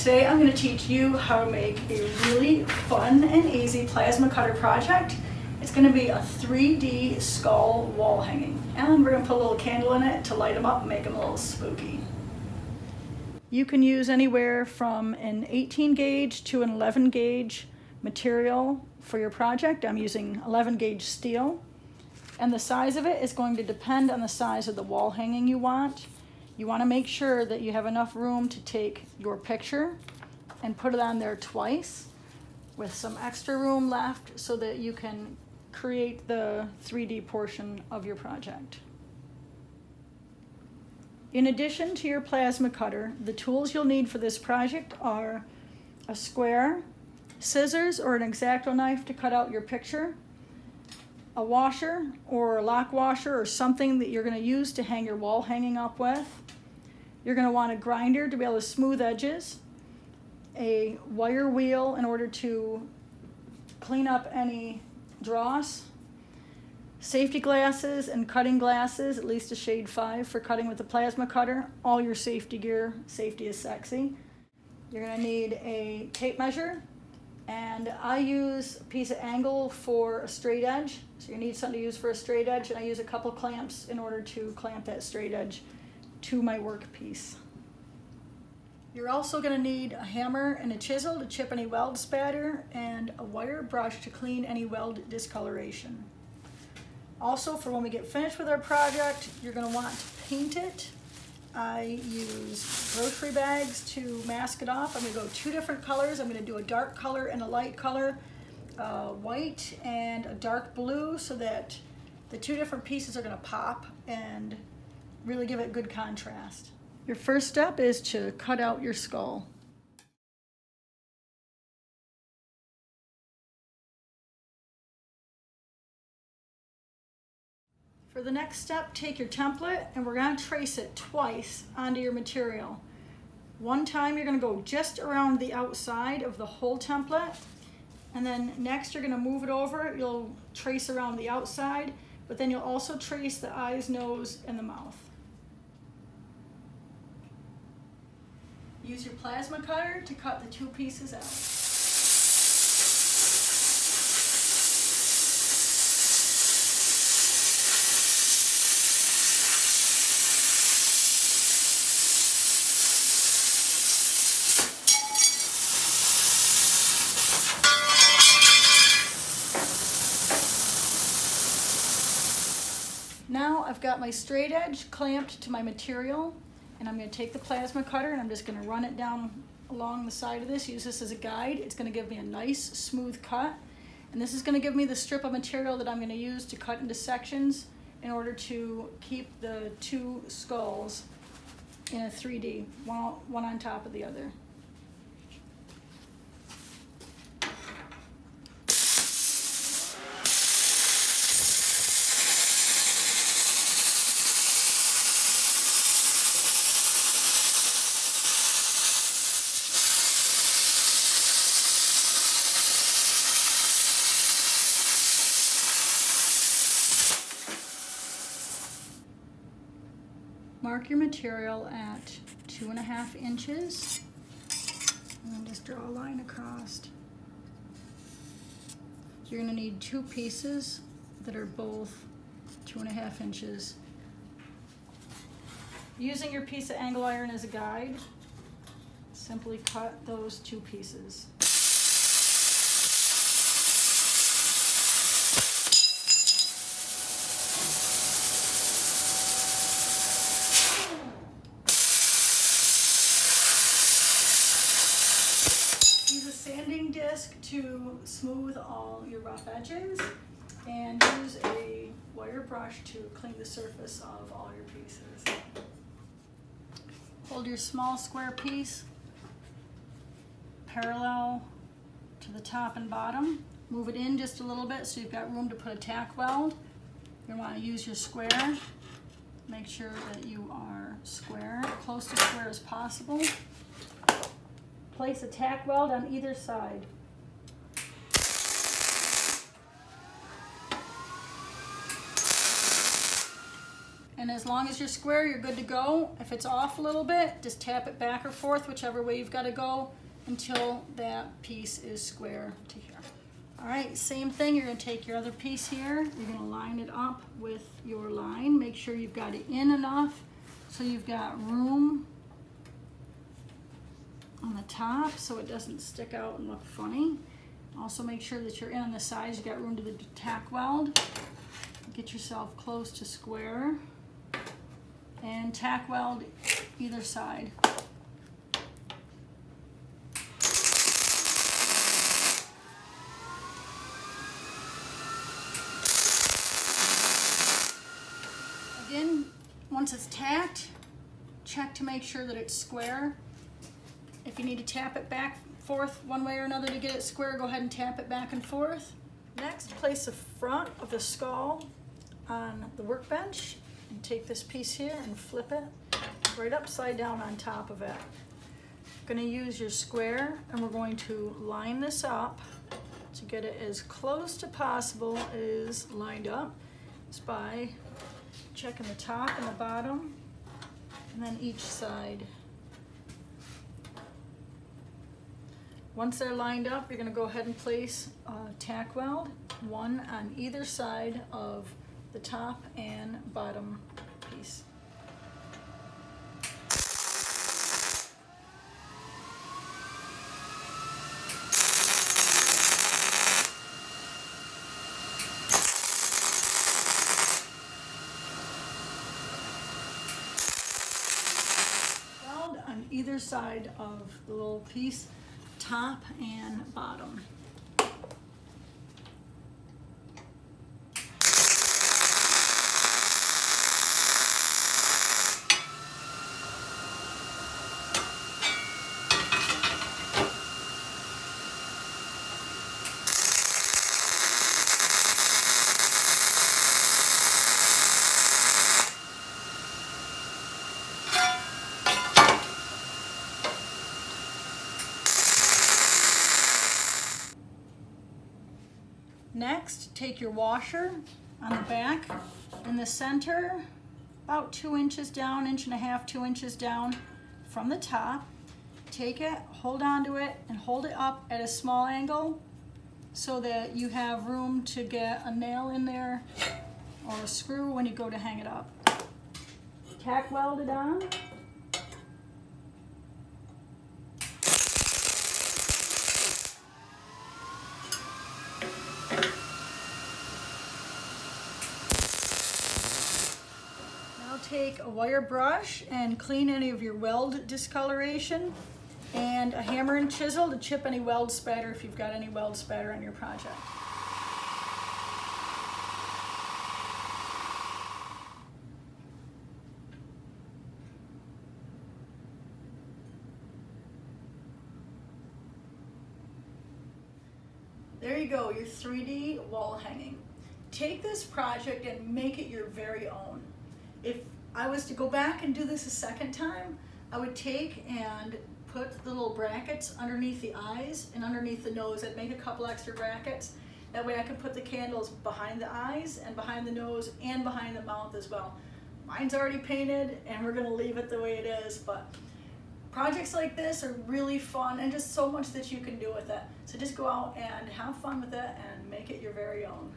Today I'm going to teach you how to make a really fun and easy plasma cutter project. It's going to be a 3D skull wall hanging, and we're going to put a little candle in it to light them up and make them a little spooky. You can use anywhere from an 18 gauge to an 11 gauge material for your project. I'm using 11 gauge steel, and the size of it is going to depend on the size of the wall hanging you want. You want to make sure that you have enough room to take your picture and put it on there twice with some extra room left so that you can create the 3D portion of your project. In addition to your plasma cutter, the tools you'll need for this project are a square, scissors or an X-Acto knife to cut out your picture, a washer or a lock washer or something that you're going to use to hang your wall hanging up with. You're going to want a grinder to be able to smooth edges, a wire wheel in order to clean up any dross, safety glasses and cutting glasses, at least a shade 5 for cutting with a plasma cutter, all your safety gear. Safety is sexy. You're going to need a tape measure, and I use a piece of angle for a straight edge. So you need something to use for a straight edge, and I use a couple clamps in order to clamp that straight edge to my workpiece. You're also going to need a hammer and a chisel to chip any weld spatter, and a wire brush to clean any weld discoloration. Also, for when we get finished with our project, you're going to want to paint it. I use grocery bags to mask it off. I'm going to go 2 different colors. I'm going to do a dark color and a light color, white and a dark blue, so that the 2 different pieces are going to pop and really give it good contrast. Your first step is to cut out your skull. For the next step, take your template and we're going to trace it twice onto your material. One time you're going to go just around the outside of the whole template, and then next you're going to move it over. You'll trace around the outside, but then you'll also trace the eyes, nose, and the mouth. Use your plasma cutter to cut the 2 pieces out. Now I've got my straight edge clamped to my material, and I'm going to take the plasma cutter and I'm just going to run it down along the side of this. Use this as a guide. It's going to give me a nice smooth cut, and this is going to give me the strip of material that I'm going to use to cut into sections in order to keep the 2 skulls in a 3D, one on top of the other. Mark your material at 2.5 inches, and then just draw a line across. You're going to need 2 pieces that are both 2.5 inches. Using your piece of angle iron as a guide, simply cut those 2 pieces. Disc to smooth all your rough edges, and use a wire brush to clean the surface of all your pieces. Hold your small square piece parallel to the top and bottom. Move it in just a little bit so you've got room to put a tack weld. You want to use your square. Make sure that you are square, close to square as possible. Place a tack weld on either side. And as long as you're square, you're good to go. If it's off a little bit, just tap it back or forth, whichever way you've got to go, until that piece is square to here. All right, same thing, you're gonna take your other piece here, you're gonna line it up with your line. Make sure you've got it in enough so you've got room on the top so it doesn't stick out and look funny. Also make sure that you're in on the sides, you got room to the tack weld. Get yourself close to square and tack weld either side. Again, once it's tacked, check to make sure that it's square. If you need to tap it back forth one way or another to get it square, go ahead and tap it back and forth. Next, place the front of the skull on the workbench and take this piece here and flip it right upside down on top of it. You're going to use your square and we're going to line this up to get it as close to possible as lined up. Just by checking the top and the bottom and then each side. Once they're lined up, you're going to go ahead and place a tack weld, one on either side of the top and bottom piece. Weld on either side of the little piece, top and bottom. Next, take your washer on the back in the center, about 2 inches down, 1.5 inches, 2 inches down from the top. Take it, hold on to it, and hold it up at a small angle so that you have room to get a nail in there or a screw when you go to hang it up. Tack weld it on. Take a wire brush and clean any of your weld discoloration and a hammer and chisel to chip any weld spatter if you've got any weld spatter on your project. There you go, your 3D wall hanging. Take this project and make it your very own. If I was to go back and do this a second time, I would take and put the little brackets underneath the eyes and underneath the nose. I'd make a couple extra brackets. That way I can put the candles behind the eyes and behind the nose and behind the mouth as well. Mine's already painted and we're gonna leave it the way it is, but projects like this are really fun and just so much that you can do with it. So just go out and have fun with it and make it your very own.